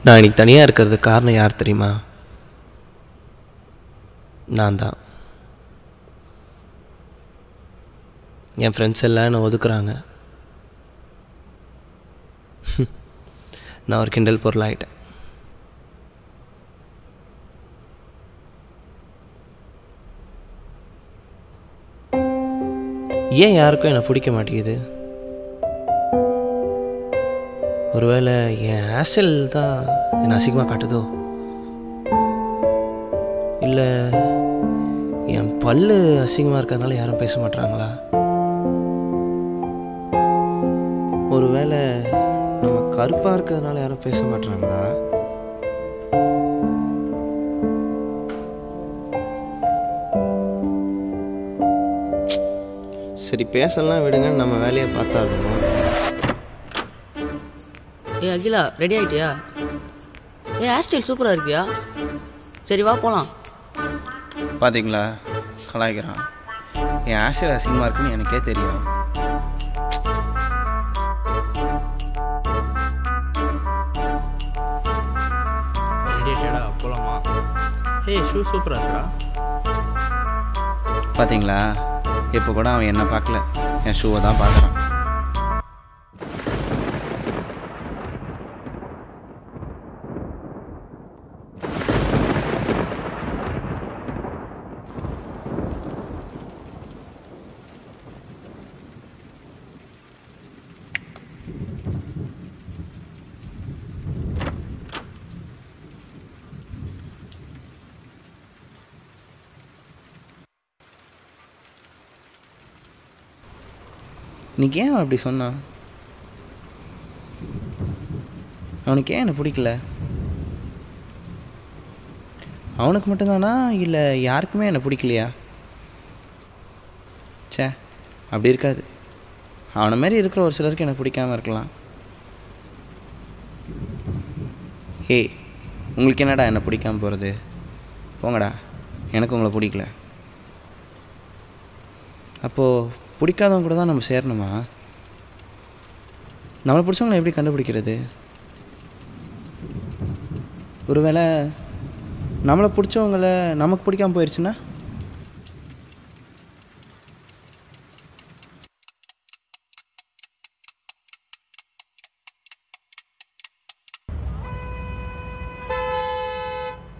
நான் இன்னைக்கு தனியாக இருக்கிறதுக்கு காரணம் யார் தெரியுமா? நான் தான். என் ஃப்ரெண்ட்ஸ் எல்லாம் என்னை ஒதுக்குறாங்க. நான் ஒரு கிண்டல் பொருளாயிட்டேன். ஏன் யாருக்கும் என்னை பிடிக்க மாட்டேங்குது? ஒருவேளை என் ஹேர்ஸ்டைல் தான் என்னை அசிங்கமாக காட்டுதோ, இல்லை என் பல்லு அசிங்கமாக இருக்கிறதுனால யாரும் பேச மாட்டுறாங்களா? ஒருவேளை நம்ம கருப்பாக இருக்கிறதுனால யாரும் பேச மாட்டுறாங்களா? சரி, பேசலாம் விடுங்க, நம்ம வேலையை பார்த்தாகணும். ஏ அகிலா, ரெடி ஆகிட்டியா? ஹேர் ஸ்டைல் சூப்பராக இருக்கியா? சரி வா போகலாம். பார்த்தீங்களா, கலாய்க்கிறான். என் ஹேர் ஸ்டைல் அசிங்கமாக இருக்குன்னு எனக்கே தெரியும். ரெடியாடா, போகலாமா? ஏய், ஷூ சூப்பராக இருக்கா. பார்த்தீங்களா, இப்போ கூட அவன் என்னை பார்க்கல, என் ஷூவை தான் பார்க்குறான். இன்னைக்கு ஏன் அவன் அப்படி சொன்னான்? அவனுக்கு ஏன் என்னை பிடிக்கல? அவனுக்கு மட்டும்தானா, இல்லை யாருக்குமே என்னை பிடிக்கலையா? சே, அப்படி இருக்காது. அவனை மாதிரி இருக்கிற ஒரு சிலருக்கு எனக்கு பிடிக்காமல் இருக்கலாம். ஏய், உங்களுக்கு என்னடா என்னை பிடிக்காமல் போகிறது? போங்கடா, எனக்கு உங்களை பிடிக்கல. அப்போது பிடிக்காதவங்க கூட தான் நம்ம சேரணுமா? நம்மளை பிடிச்சவங்களை எப்படி கண்டுபிடிக்கிறது? ஒருவேளை நம்மளை பிடிச்சவங்கள நமக்கு பிடிக்காமல் போயிடுச்சுன்னா?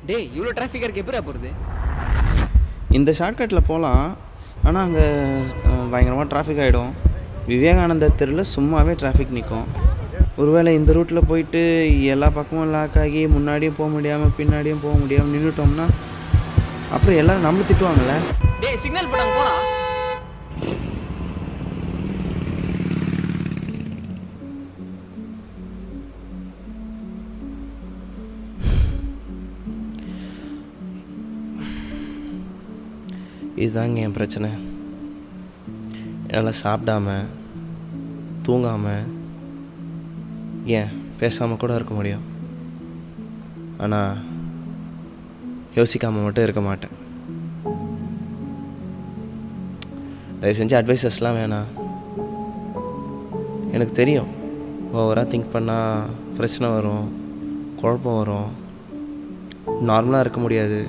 டேய், இவ்வளோ டிராஃபிக்காக இருக்கு, எப்படா போகிறது? இந்த ஷார்ட்கட்டில் போகலாம், ஆனால் அங்கே பயங்கரமாக டிராஃபிக் ஆகிடும். விவேகானந்தர் தெருவில் சும்மாவே டிராஃபிக் நிற்கும். ஒருவேளை இந்த ரூட்டில் போயிட்டு எல்லா பக்கமும் லாக் ஆகி முன்னாடியும் போக முடியாமல் பின்னாடியும் போக முடியாமல் நின்றுட்டோம்னா அப்புறம் எல்லோரும் நம்மளை திட்டுவாங்கள்ல. டேய், சிக்னல் போட்டாங்க, போடா. இதுதாங்க என் பிரச்சனை. என்னால் சாப்பிடாம தூங்காமல் ஏன் பேசாமல் கூட இருக்க முடியும், ஆனால் யோசிக்காமல் மட்டும் இருக்க மாட்டேன். தயவு செஞ்சு அட்வைசஸ்லாம் வேணாம். எனக்கு தெரியும், ஓவராக திங்க் பண்ணால் பிரச்சனை வரும், குழப்பம் வரும், நார்மலாக இருக்க முடியாது.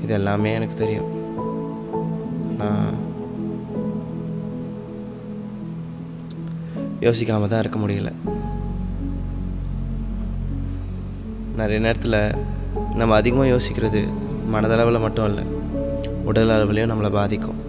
இது எல்லாமே எனக்கு தெரியும். ஆனால் யோசிக்காமல் தான் இருக்க முடியல. நிறைய நேரத்தில் நம்ம அதிகமாக யோசிக்கிறது மனதளவில் மட்டும் இல்லை, உடல் அளவுலேயும் நம்மளை பாதிக்கும்.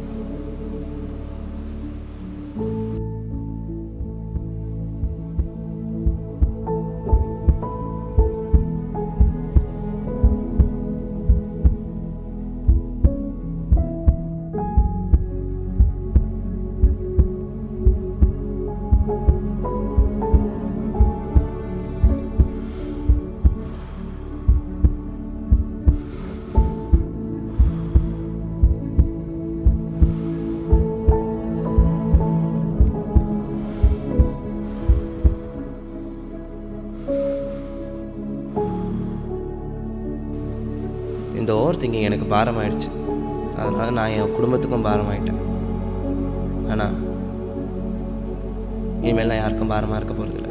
இந்த ஓவர் திங்கிங் எனக்கு பாரமாயிடுச்சு. அதனால் நான் என் குடும்பத்துக்கும் பாரமாயிட்டேன். ஆனால் இனிமேல் நான் யாருக்கும் பாரமாக இருக்க போகிறதில்ல.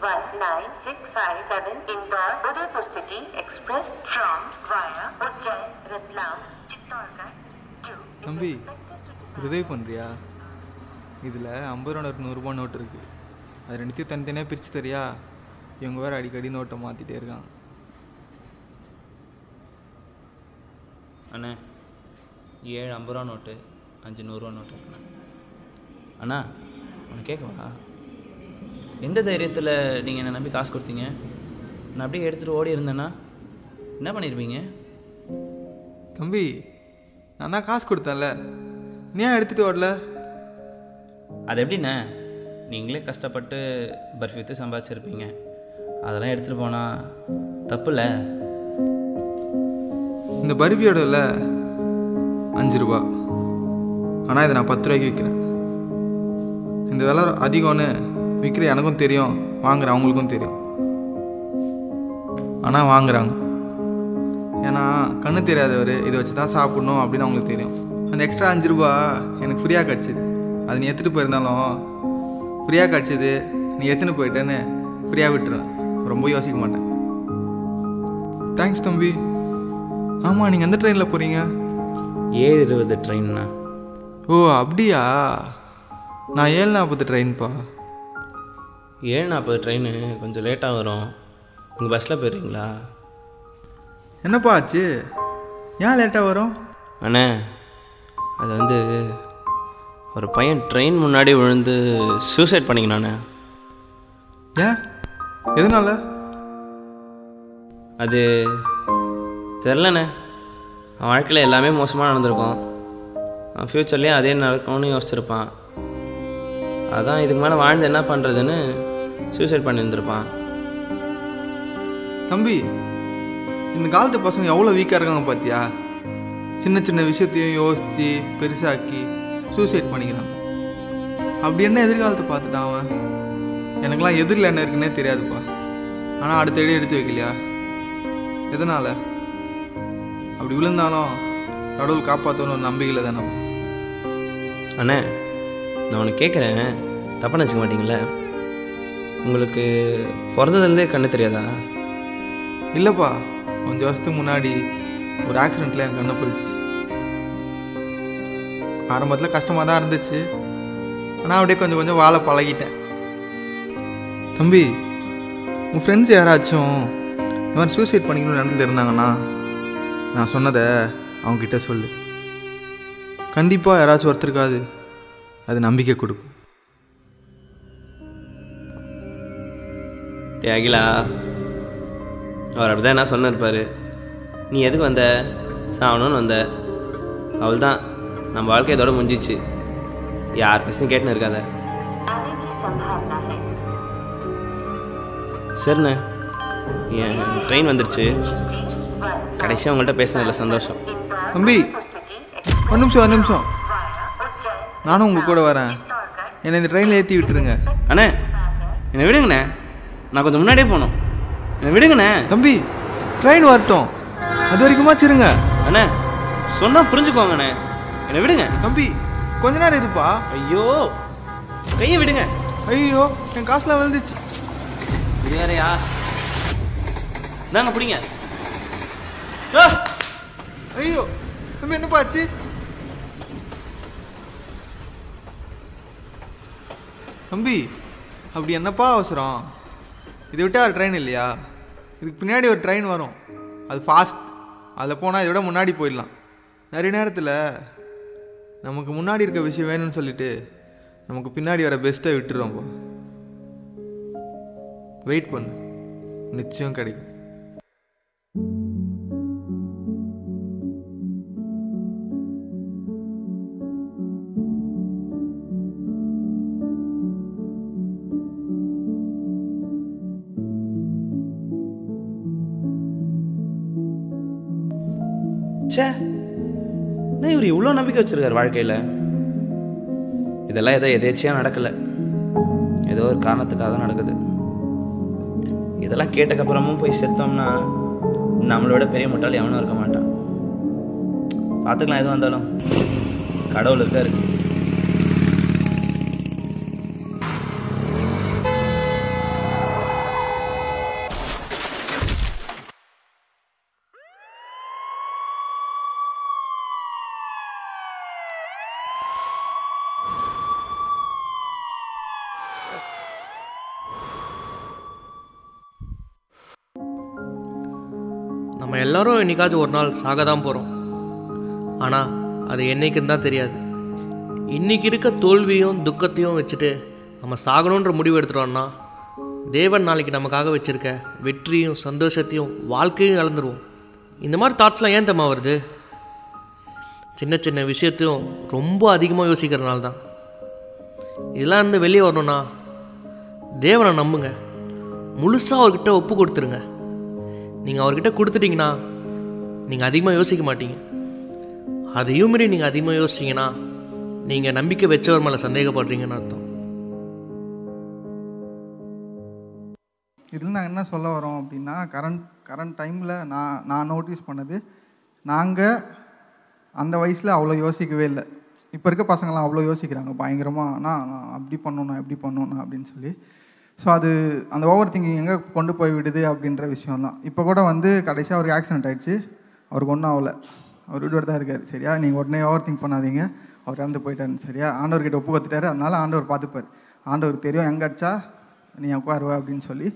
1965 Indore Udaipur City Express from via Ujjain, Ratlam, Chittorgarh to. தம்பி உதவி பண்ணுறியா? இதில் 50 ரூபா நோட்டு 100 ரூபா நோட்டு இருக்குது. அது ரெண்டுத்தையும் தனித்தனியாக பிரித்து தரியா? இவங்க வேறு அடிக்கடி நோட்டை மாற்றிட்டே இருக்காங்க. அண்ணா 7 50 ரூபா நோட்டு 5 100 ரூபா நோட்டு இருக்குண்ணா. அண்ணா உனக்கு கேட்கவா? எந்த தைரியத்தில் நீங்கள் என்னை நம்பி காசு கொடுத்தீங்க? நான் அப்படியே எடுத்துகிட்டு ஓடி இருந்தேன்னா என்ன பண்ணியிருப்பீங்க? தம்பி நான் தான் காசு கொடுத்தேன்ல, நீ ஏன் எடுத்துகிட்டு ஓடல? அது எப்படிண்ணே? நீங்களே கஷ்டப்பட்டு பர்ஃபி விற்று சம்பாதிச்சிருப்பீங்க, அதெல்லாம் எடுத்துகிட்டு போனால் தப்பு இல்லை? இந்த பர்ஃபியோட இல்லை 5 ரூபா, ஆனால் இதை நான் 10 ரூபாய்க்கு விற்கிறேன். இந்த விலை அதிகம்னு விற்கிற எனக்கும் தெரியும், வாங்குற அவங்களுக்கும் தெரியும். ஆனால் வாங்குறாங்க. ஏன்னா கண்ணு தெரியாதவர் இதை வச்சு தான் சாப்பிட்ணும் அப்படின்னு அவங்களுக்கு தெரியும். அந்த எக்ஸ்ட்ரா 5 ரூபா எனக்கு ஃப்ரீயாக கிடச்சிது. அது நீ எடுத்துகிட்டு போயிருந்தாலும் ஃப்ரீயாக கிடச்சிது, நீ எடுத்துன்னு போயிட்டேன்னு ஃப்ரீயாக விட்டுருவேன், ரொம்ப யோசிக்க மாட்டேன். தேங்க்ஸ் தம்பி. ஆமாம், நீங்கள் எந்த ட்ரெயினில் போகிறீங்க? 7:20 ட்ரெயின்ண்ணா. ஓ அப்படியா? நான் 7:40 ட்ரெயின்ப்பா. 7:40 ட்ரெயின் கொஞ்சம் லேட்டாக வரும், நீங்கள் பஸ்ஸில் போயிடுறீங்களா? என்னப்பா ஆச்சு? ஏன் லேட்டாக வரும்? அண்ணே அது ஒரு பையன் ட்ரெயின் முன்னாடி விழுந்து சூசைட் பண்ணிக்கணாண்ணே. ஏன்? எதனால? அது தெரிலண்ணே. அவன் வாழ்க்கையில் எல்லாமே மோசமாக நடந்திருக்கும், அவன் ஃப்யூச்சர்லேயும் அதே நடக்கும்னு யோசிச்சிருப்பான். அதான் இதுக்கு மேலே வாழ்ந்து என்ன பண்ணுறதுன்னு சூசைட் பண்ணியிருந்திருப்பான். தம்பி இந்த காலத்து பசங்க எவ்வளோ வீக்காக இருக்காங்க பார்த்தியா? சின்ன சின்ன விஷயத்தையும் யோசித்து பெருசாக்கி சூசைட் பண்ணிக்கிறான். அப்படி என்ன எதிர்காலத்தை பார்த்துட்டான் அவன்? எனக்கெல்லாம் எதிரில் என்ன இருக்குன்னே தெரியாதுப்பா. ஆனால் அடுத்த அடி எடுத்து வைக்கலையா? எதனால்? அப்படி விழுந்தாலும் கடவுள் காப்பாற்றணும் நம்பிக்கையில் தானே. அண்ணே நான் உனக்கு கேட்குறேன், தப்பாக நினச்சிக்க மாட்டீங்களே? உங்களுக்கு பிறந்ததுலேருந்தே கண்ணு தெரியாதா? இல்லைப்பா, கொஞ்சம் வருஷத்துக்கு முன்னாடி ஒரு ஆக்சிடெண்ட்டில் என் கண்ணை போயிடுச்சு. ஆரம்பத்தில் கஷ்டமாக தான் இருந்துச்சு, ஆனால் அப்படியே கொஞ்சம் கொஞ்சம் வாழ பழகிட்டேன். தம்பி உன் ஃப்ரெண்ட்ஸ் யாராச்சும் இந்த மாதிரி சூசைட் பண்ணிக்கணும்னு நினைத்துல இருந்தாங்கன்னா நான் சொன்னதை அவங்கக்கிட்ட சொல்லு. கண்டிப்பாக யாராச்சும் ஒருத்தருக்காது அது நம்பிக்கை கொடுக்கும். அகிலா அவர் அப்படி தான் என்ன சொன்னிருப்பார். நீ எதுக்கு வந்த? சாகணும்னு வந்த, அவள் தான் நம்ம வாழ்க்கை இதோட முடிஞ்சிச்சு. யார் பேசும் கேட்டுன்னு இருக்காத. சரிண்ணே, என் ட்ரெயின் வந்துடுச்சு. கடைசியாக உங்கள்கிட்ட பேசினதில்ல, சந்தோஷம். தம்பி ஒரு நிமிஷம் நானும் உங்கள் கூட வரேன். என்னை இந்த ட்ரெயினில் ஏற்றி விட்டுருங்க. அண்ணே என்னை விடுங்கண்ணே, நான் கொஞ்சம் முன்னாடியே போகணும், என்னை விடுங்கண்ணே. தம்பி ட்ரெயின் வரட்டும், அது வரைக்குமா சிருங்க. அண்ணே சொன்னால் புரிஞ்சுக்கோங்கண்ணே, என்னை விடுங்க. தம்பி கொஞ்ச நேரம் இருப்பா. ஐயோ கையை விடுங்க. ஐயோ என் காசுலாம் விழுந்துச்சு. இது வேறையா? நாங்க பிடிங்க. ஐயோ தம்பி என்னப்பா ஆச்சு? தம்பி அப்படி என்னப்பா அவசரம்? இதை விட்டு ஒரு ட்ரெயின் இல்லையா? இதுக்கு பின்னாடி ஒரு ட்ரெயின் வரும், அது ஃபாஸ்ட். அதில் போனால் இதை விட முன்னாடி போயிடலாம். நிறைய நேரத்தில் நமக்கு முன்னாடி இருக்க விஷயம் வேணும்னு சொல்லிட்டு நமக்கு பின்னாடி வர பெஸ்ட்டை விட்டுருவோம்ப்பா. வெயிட் பண்ணு, நிச்சயம் கிடைக்கும். சே, நான் இவர் இவ்வளோ நம்பிக்கை வச்சுருக்கார் வாழ்க்கையில். இதெல்லாம் எதேச்சியாக நடக்கலை, ஏதோ ஒரு காரணத்துக்காக தான் நடக்குது. இதெல்லாம் கேட்டக்கப்புறமும் போய் செத்தோம்னா நம்மளோட பெரிய முட்டாள் எவனும் இருக்க மாட்டான். பார்த்துக்கலாம், எதுவும் வந்தாலும் கடவுள் இருக்காரு. நம்ம எல்லோரும் என்றைக்காச்சும் ஒரு நாள் சாக தான் போகிறோம். ஆனால் அது என்றைக்குன்னு தான் தெரியாது. இன்றைக்கி இருக்க தோல்வியும் துக்கத்தையும் வச்சுட்டு நம்ம சாகணுன்ற முடிவு எடுத்துட்டோம்னா தேவன் நாளைக்கு நமக்காக வச்சுருக்க வெற்றியும் சந்தோஷத்தையும் வாழ்க்கையும் இழந்துருவோம். இந்த மாதிரி தாட்ஸ்லாம் ஏன் தெரியுமா வருது? சின்ன சின்ன விஷயத்தையும் ரொம்ப அதிகமாக யோசிக்கிறதுனால தான். இதெல்லாம் இருந்து வெளியே வரணும்னா தேவனை நம்புங்க. முழுசாக அவர்கிட்ட ஒப்பு கொடுத்துருங்க. நீங்கள் அவர்கிட்ட கொடுத்துட்டிங்கன்னா நீங்கள் அதிகமாக யோசிக்க மாட்டீங்க. அதையும் மீறி நீங்கள் அதிகமாக யோசிச்சிங்கன்னா நீங்கள் நம்பிக்கை வச்சவர் மேலே சந்தேகப்படுறீங்கன்னு அர்த்தம். இதில் நாங்கள் என்ன சொல்ல வரோம் அப்படின்னா, கரண்ட் டைமில் நான் நோட்டீஸ் பண்ணது, நாங்கள் அந்த வயசில் அவ்வளோ யோசிக்கவே இல்லை. இப்போ இருக்க பசங்களாம் அவ்வளோ யோசிக்கிறாங்க பயங்கரமாக. நான் அப்படி பண்ணணும் எப்படி பண்ணணும் அப்படின்னு சொல்லி. ஸோ அது அந்த ஓவர் திங்கிங் எங்கே கொண்டு போய் விடுது அப்படின்ற விஷயம்தான். இப்போ கூட கடைசியாக அவருக்கு ஆக்சிடென்ட் ஆகிடுச்சு. அவருக்கு ஒன்றும் ஆகலை, அவர் வீட்டோடு தான் இருக்கார். சரியா, நீங்கள் உடனே ஓவர் திங்க் பண்ணாதீங்க, அவர் இறந்து போயிட்டாரு. சரியா, ஆண்டவர்கிட்ட ஒப்பு கொடுத்துட்டாரு. அதனால் ஆண்டவர் பார்த்துப்பார். ஆண்டவருக்கு தெரியும் எங்கே அடிச்சா நீ உட்காருவ அப்படின்னு சொல்லி.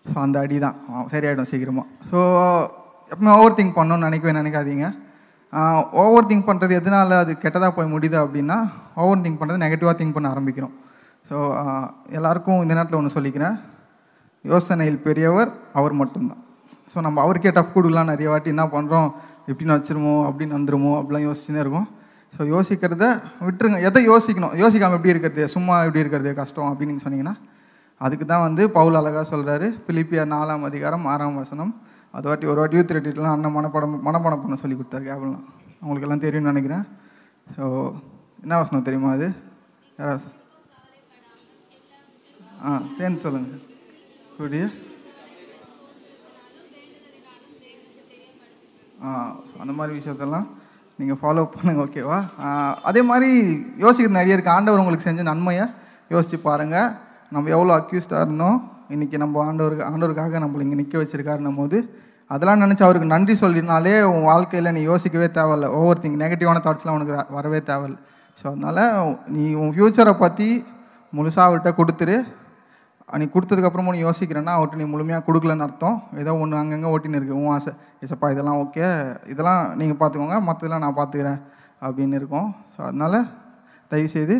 ஸோ அந்த அடி தான் சரியாயிடும் சீக்கிரமாக. ஸோ எப்பவுமே ஓவர் திங்க் பண்ணணும்னு நினைக்காதீங்க. ஓவர் திங்க் பண்ணுறது எதனால் அது கெட்டதாக போய் முடியுது அப்படின்னா, ஓவர் திங்க் பண்ணுறது நெகட்டிவாக திங்க் பண்ண ஆரம்பிக்கிறோம். ஸோ எல்லாருக்கும் இந்த நேரத்தில் ஒன்று சொல்லிக்கிறேன், யோசனையில் பெரியவர் அவர் மட்டும்தான். ஸோ நம்ம அவருக்கே டஃப் கொடுக்கலாம். நிறைய வாட்டி என்ன பண்ணுறோம், எப்படின்னு வச்சிருமோ அப்படின்னு வந்துருமோ அப்படிலாம் யோசிச்சுன்னே இருக்கும். ஸோ யோசிக்கிறத விட்டுருங்க. எதை யோசிக்கணும், யோசிக்காமல் எப்படி இருக்கிறது, சும்மா எப்படி இருக்கிறது கஷ்டம் அப்படின்னு நீங்கள் சொன்னீங்கன்னா, அதுக்கு தான் பவுல் அழகாக சொல்கிறாரு. பிலிப்பியர் 4ஆம் அதிகாரம் 6ஆம் வசனம். ஒரு வாட்டி யூத் ரெட்டிலாம் அண்ணன் மனப்பாடம் பண்ண சொல்லி கொடுத்தாரு கேபிள்லாம். அவங்களுக்கு எல்லாம் தெரியும்னு நினைக்கிறேன். ஸோ என்ன வசனம் தெரியுமா அது? யாராவது சேர்ந்து சொல்லுங்கள். கூடிய அந்த மாதிரி விஷயத்தெல்லாம் நீங்கள் ஃபாலோ பண்ணுங்கள். ஓகேவா? அதே மாதிரி யோசிக்கிறது நிறைய இருக்குது. ஆண்டவர் உங்களுக்கு செஞ்ச நன்மையை யோசித்து பாருங்கள். நம்ம எவ்வளோ அக்யூஸ்டாக இருந்தோம், இன்றைக்கி நம்ம ஆண்டவருக்காக நம்மளை இங்கே நிற்க வச்சுருக்காருன்னும் போது அதெல்லாம் நினச்சி அவருக்கு நன்றி சொல்லினாலே உன் வாழ்க்கையில் நீ யோசிக்கவே தேவையில்லை. ஓவர் திங்க் நெகட்டிவான தாட்ஸ்லாம் உனக்கு வரவே தேவையில்லை. ஸோ அதனால் நீ உன் ஃப்யூச்சரை பற்றி முழுசாக அவர்கிட்ட கொடுத்துரு. நீ கொடுத்ததுக்கப்புறமும் நீ யோசிக்கிறேன்னா அவர்கிட்ட நீ முழுமையாக கொடுக்கலன்னு அர்த்தம். ஏதோ ஒன்று அங்கங்கே ஓட்டின்னு இருக்குது உன் ஆசை. ஏசப்பா இதெல்லாம் ஓகே, இதெல்லாம் நீங்கள் பார்த்துக்கோங்க, மற்றதெல்லாம் நான் பார்த்துக்கிறேன் அப்படின்னு இருக்கும். ஸோ அதனால் தயவுசெய்து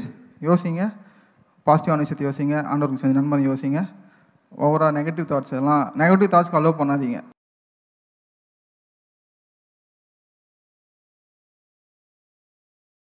யோசிங்க, பாசிட்டிவான விஷயத்தை யோசிங்க, ஆண்டவருக்கு செஞ்ச நன்மை யோசிங்க. ஓவராக நெகட்டிவ் தாட்ஸ்க்கு அலோவ் பண்ணாதீங்க.